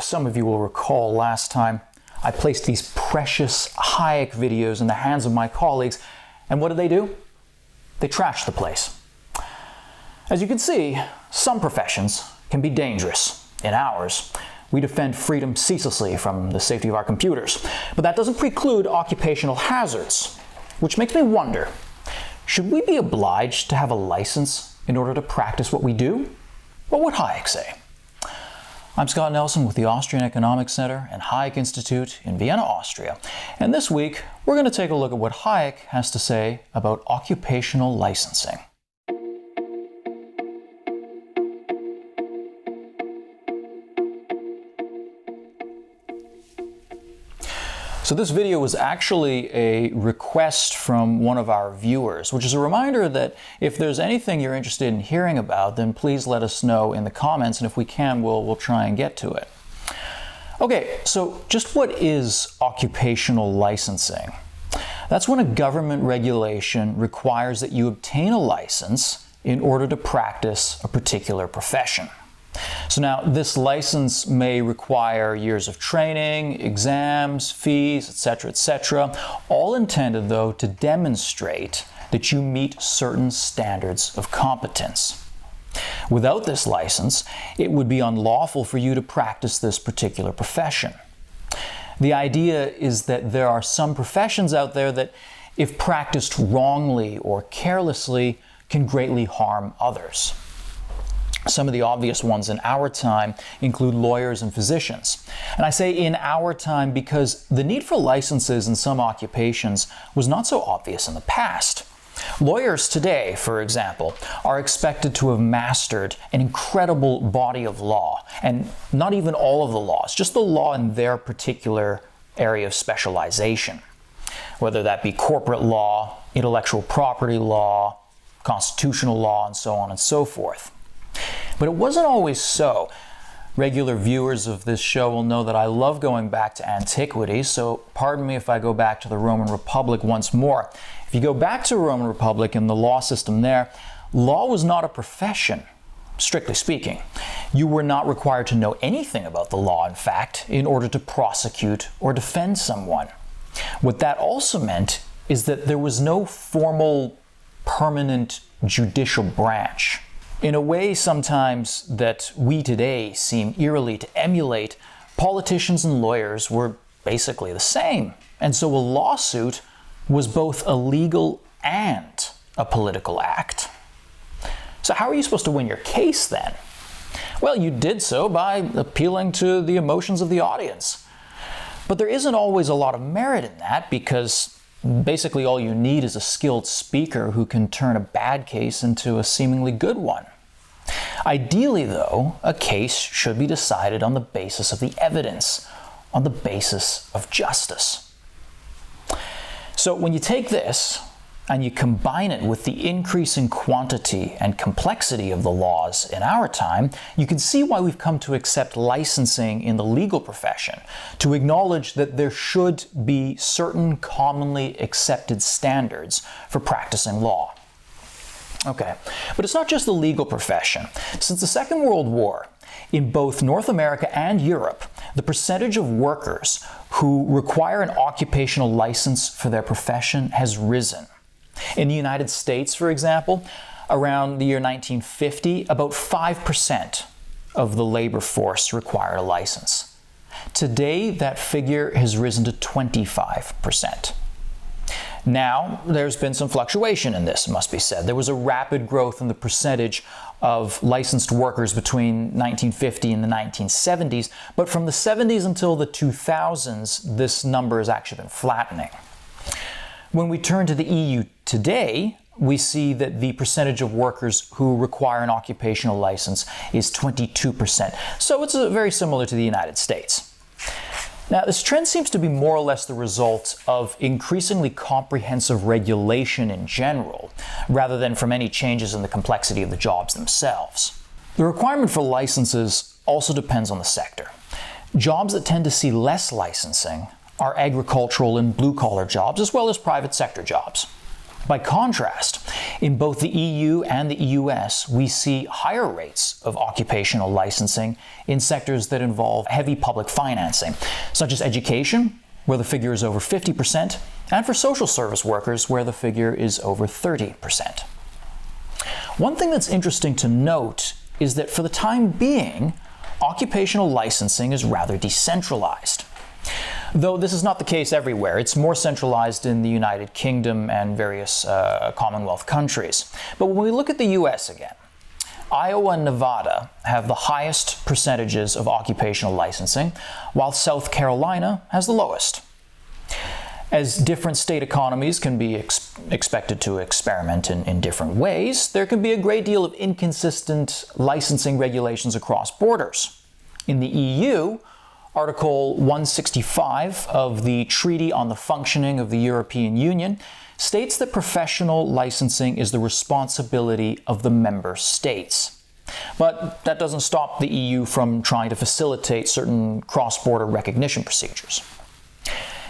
Some of you will recall last time I placed these precious Hayek videos in the hands of my colleagues, and what did they do? They trashed the place. As you can see, some professions can be dangerous. In ours, we defend freedom ceaselessly from the safety of our computers. But that doesn't preclude occupational hazards, which makes me wonder, should we be obliged to have a license in order to practice what we do? What would Hayek say? I'm Scott Nelson with the Austrian Economics Center and Hayek Institute in Vienna, Austria. And this week, we're going to take a look at what Hayek has to say about occupational licensing. So this video was actually a request from one of our viewers, which is a reminder that if there's anything you're interested in hearing about, then please let us know in the comments, and if we can, we'll try and get to it. Okay, so just what is occupational licensing? That's when a government regulation requires that you obtain a license in order to practice a particular profession. So now, this license may require years of training, exams, fees, etc., all intended, though, to demonstrate that you meet certain standards of competence. Without this license, it would be unlawful for you to practice this particular profession. The idea is that there are some professions out there that, if practiced wrongly or carelessly, can greatly harm others. Some of the obvious ones in our time include lawyers and physicians. And I say in our time because the need for licenses in some occupations was not so obvious in the past. Lawyers today, for example, are expected to have mastered an incredible body of law, and not even all of the laws, just the law in their particular area of specialization. Whether that be corporate law, intellectual property law, constitutional law, and so on and so forth. But it wasn't always so. Regular viewers of this show will know that I love going back to antiquity, so pardon me if I go back to the Roman Republic once more. If you go back to the Roman Republic and the law system there, law was not a profession, strictly speaking. You were not required to know anything about the law, in fact, in order to prosecute or defend someone. What that also meant is that there was no formal, permanent judicial branch. In a way sometimes that we today seem eerily to emulate, politicians and lawyers were basically the same. And so a lawsuit was both a legal and a political act. So how are you supposed to win your case then? Well, you did so by appealing to the emotions of the audience. But there isn't always a lot of merit in that, because basically all you need is a skilled speaker who can turn a bad case into a seemingly good one. Ideally, though, a case should be decided on the basis of the evidence, on the basis of justice. So when you take this and you combine it with the increasing quantity and complexity of the laws in our time, you can see why we've come to accept licensing in the legal profession, to acknowledge that there should be certain commonly accepted standards for practicing law. Okay, but it's not just the legal profession. Since the Second World War, in both North America and Europe, the percentage of workers who require an occupational license for their profession has risen. In the United States, for example, around the year 1950, about 5% of the labor force required a license. Today, that figure has risen to 25%. Now, there's been some fluctuation in this, it must be said. There was a rapid growth in the percentage of licensed workers between 1950 and the 1970s, but from the 70s until the 2000s, this number has actually been flattening. When we turn to the EU today, we see that the percentage of workers who require an occupational license is 22%. So it's very similar to the United States. Now, this trend seems to be more or less the result of increasingly comprehensive regulation in general, rather than from any changes in the complexity of the jobs themselves. The requirement for licenses also depends on the sector. Jobs that tend to see less licensing are agricultural and blue-collar jobs, as well as private sector jobs. By contrast, in both the EU and the US, we see higher rates of occupational licensing in sectors that involve heavy public financing, such as education, where the figure is over 50%, and for social service workers, where the figure is over 30%. One thing that's interesting to note is that for the time being, occupational licensing is rather decentralized. Though this is not the case everywhere. It's more centralized in the United Kingdom and various Commonwealth countries. But when we look at the US again, Iowa and Nevada have the highest percentages of occupational licensing, while South Carolina has the lowest. As different state economies can be expected to experiment in different ways, there can be a great deal of inconsistent licensing regulations across borders. In the EU, Article 165 of the Treaty on the Functioning of the European Union states that professional licensing is the responsibility of the member states. But that doesn't stop the EU from trying to facilitate certain cross-border recognition procedures.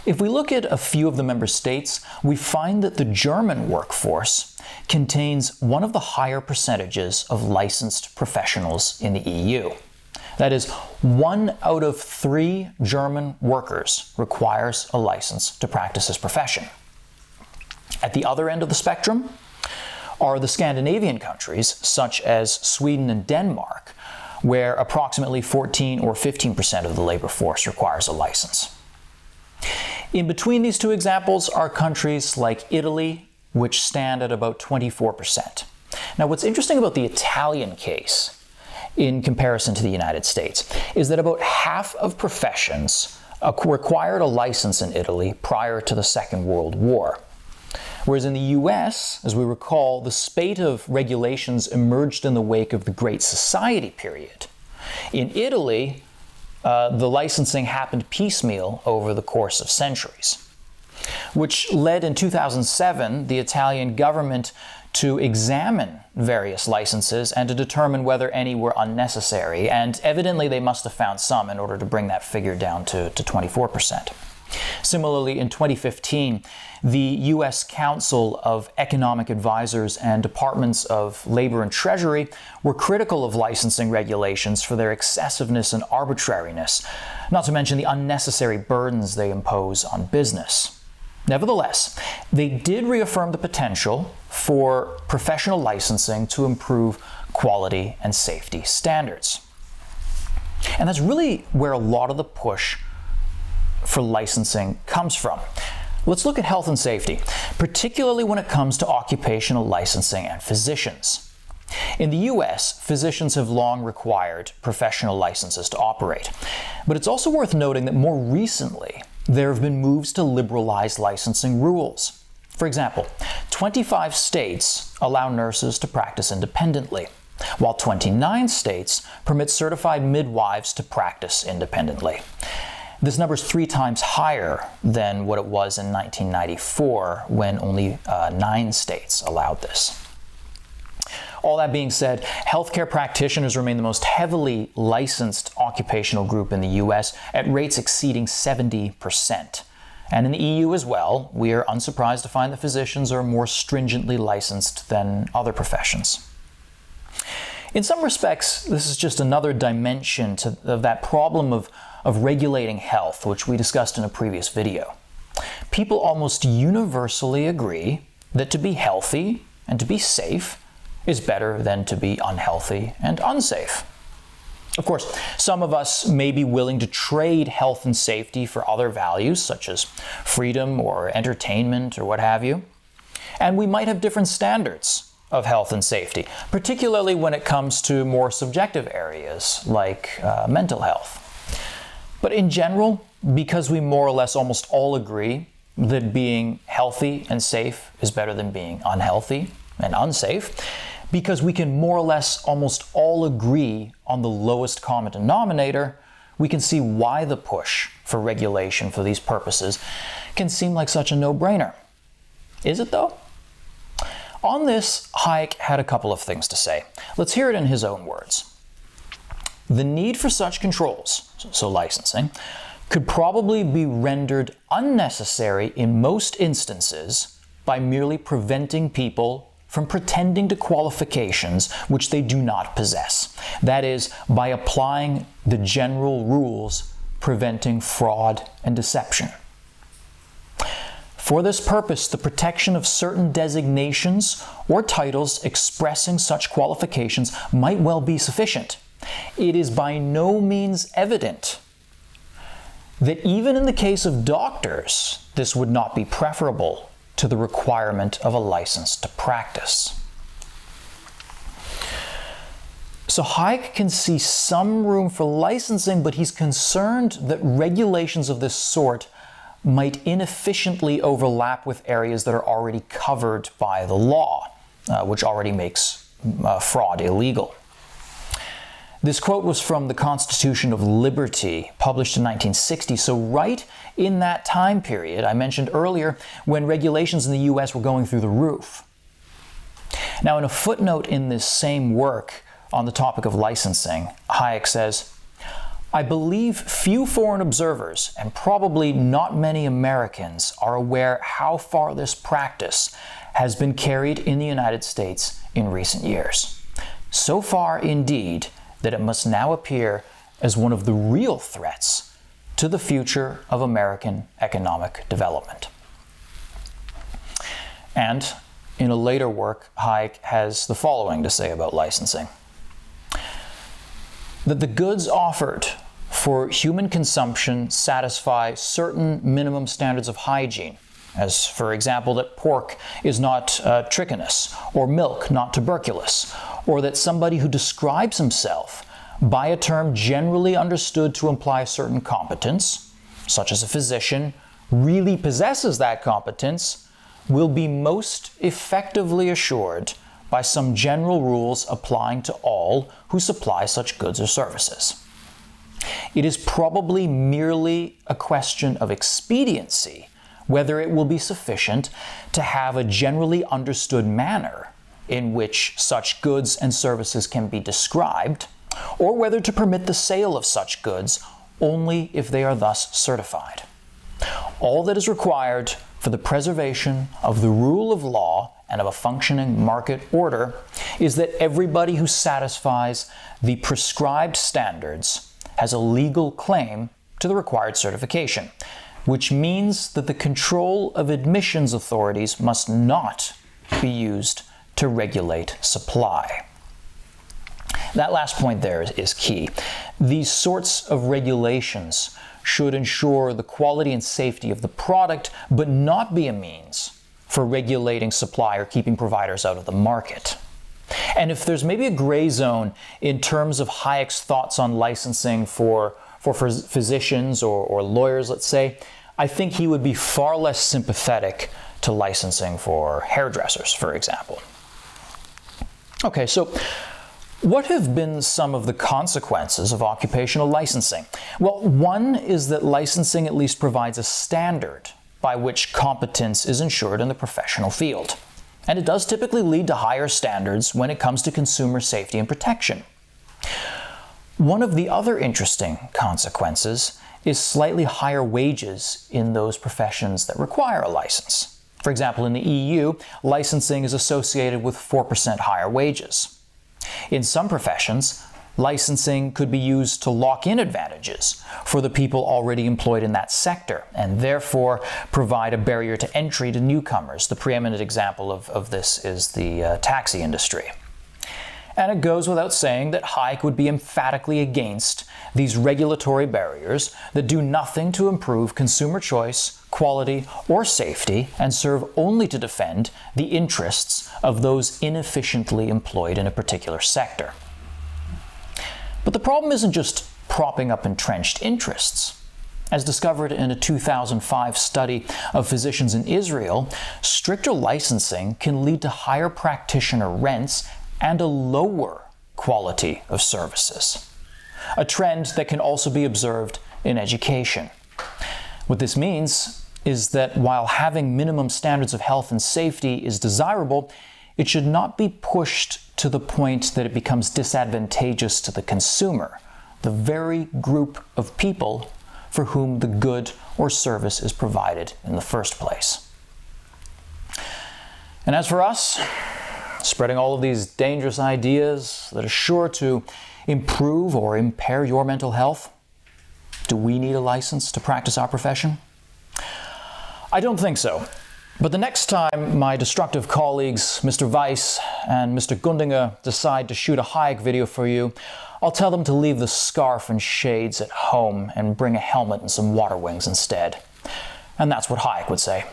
If we look at a few of the member states, we find that the German workforce contains one of the higher percentages of licensed professionals in the EU. That is, 1 out of 3 German workers requires a license to practice his profession. At the other end of the spectrum are the Scandinavian countries, such as Sweden and Denmark, where approximately 14 or 15% of the labor force requires a license. In between these two examples are countries like Italy, which stand at about 24%. Now, what's interesting about the Italian case in comparison to the United States is that about half of professions required a license in Italy prior to the Second World War. Whereas in the US, as we recall, the spate of regulations emerged in the wake of the Great Society period. In Italy, the licensing happened piecemeal over the course of centuries, which led in 2007 the Italian government to examine various licenses and to determine whether any were unnecessary, and evidently they must have found some in order to bring that figure down to 24%. Similarly, in 2015, the U.S. Council of Economic Advisors and Departments of Labor and Treasury were critical of licensing regulations for their excessiveness and arbitrariness, not to mention the unnecessary burdens they impose on business. Nevertheless, they did reaffirm the potential for professional licensing to improve quality and safety standards. And that's really where a lot of the push for licensing comes from. Let's look at health and safety, particularly when it comes to occupational licensing and physicians. In the US, physicians have long required professional licenses to operate. But it's also worth noting that more recently, there have been moves to liberalize licensing rules. For example, 25 states allow nurses to practice independently, while 29 states permit certified midwives to practice independently. This number is 3 times higher than what it was in 1994, when only 9 states allowed this. All that being said, healthcare practitioners remain the most heavily licensed occupational group in the US at rates exceeding 70%. And in the EU as well, we are unsurprised to find that physicians are more stringently licensed than other professions. In some respects, this is just another dimension of that problem of regulating health, which we discussed in a previous video. People almost universally agree that to be healthy and to be safe is better than to be unhealthy and unsafe. Of course, some of us may be willing to trade health and safety for other values, such as freedom or entertainment or what have you. And we might have different standards of health and safety, particularly when it comes to more subjective areas like mental health. But in general, because we more or less almost all agree that being healthy and safe is better than being unhealthy and unsafe, because we can more or less almost all agree on the lowest common denominator, we can see why the push for regulation for these purposes can seem like such a no-brainer. Is it though? On this, Hayek had a couple of things to say. Let's hear it in his own words. The need for such controls, so licensing, could probably be rendered unnecessary in most instances by merely preventing people from pretending to qualifications which they do not possess. That is, by applying the general rules preventing fraud and deception. For this purpose, the protection of certain designations or titles expressing such qualifications might well be sufficient. It is by no means evident that even in the case of doctors, this would not be preferable to the requirement of a license to practice. So Hayek can see some room for licensing, but he's concerned that regulations of this sort might inefficiently overlap with areas that are already covered by the law, which already makes fraud illegal. This quote was from the Constitution of Liberty, published in 1960, so right in that time period I mentioned earlier when regulations in the US were going through the roof. Now, in a footnote in this same work on the topic of licensing, Hayek says, "I believe few foreign observers, and probably not many Americans, are aware how far this practice has been carried in the United States in recent years. So far, indeed, that it must now appear as one of the real threats to the future of American economic development." And in a later work, Hayek has the following to say about licensing: that the goods offered for human consumption satisfy certain minimum standards of hygiene, as for example that pork is not trichinous, or milk not tuberculous, or that somebody who describes himself by a term generally understood to imply a certain competence, such as a physician, really possesses that competence, will be most effectively assured by some general rules applying to all who supply such goods or services. It is probably merely a question of expediency whether it will be sufficient to have a generally understood manner in which such goods and services can be described, or whether to permit the sale of such goods only if they are thus certified. All that is required for the preservation of the rule of law and of a functioning market order is that everybody who satisfies the prescribed standards has a legal claim to the required certification, which means that the control of admissions authorities must not be used to regulate supply. That last point there is key. These sorts of regulations should ensure the quality and safety of the product, but not be a means for regulating supply or keeping providers out of the market. And if there's maybe a gray zone in terms of Hayek's thoughts on licensing for physicians or lawyers, let's say, I think he would be far less sympathetic to licensing for hairdressers, for example. Okay, so what have been some of the consequences of occupational licensing? Well, one is that licensing at least provides a standard by which competence is ensured in the professional field. And it does typically lead to higher standards when it comes to consumer safety and protection. One of the other interesting consequences is slightly higher wages in those professions that require a license. For example, in the EU, licensing is associated with 4% higher wages. In some professions, licensing could be used to lock in advantages for the people already employed in that sector, and therefore provide a barrier to entry to newcomers. The preeminent example of this is the taxi industry. And it goes without saying that Hayek would be emphatically against these regulatory barriers that do nothing to improve consumer choice, quality, or safety, and serve only to defend the interests of those inefficiently employed in a particular sector. But the problem isn't just propping up entrenched interests. As discovered in a 2005 study of physicians in Israel, stricter licensing can lead to higher practitioner rents and a lower quality of services, a trend that can also be observed in education. What this means is that while having minimum standards of health and safety is desirable, it should not be pushed to the point that it becomes disadvantageous to the consumer, the very group of people for whom the good or service is provided in the first place. And as for us, spreading all of these dangerous ideas that are sure to improve or impair your mental health, do we need a license to practice our profession? I don't think so. But the next time my destructive colleagues, Mr. Weiss and Mr. Gundinger, decide to shoot a Hayek video for you, I'll tell them to leave the scarf and shades at home and bring a helmet and some water wings instead. And that's what Hayek would say.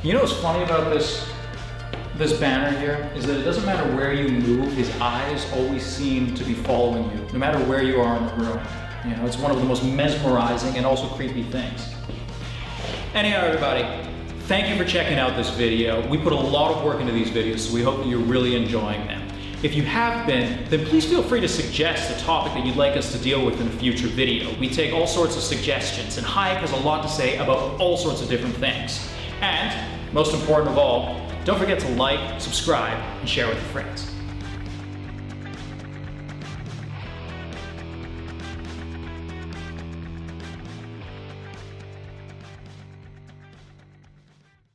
You know what's funny about this banner here is that it doesn't matter where you move, his eyes always seem to be following you, no matter where you are in the room. You know, it's one of the most mesmerizing and also creepy things. Anyhow, everybody, thank you for checking out this video. We put a lot of work into these videos, so we hope that you're really enjoying them. If you have been, then please feel free to suggest a topic that you'd like us to deal with in a future video. We take all sorts of suggestions, and Hayek has a lot to say about all sorts of different things. And, most important of all, don't forget to like, subscribe, and share with your friends.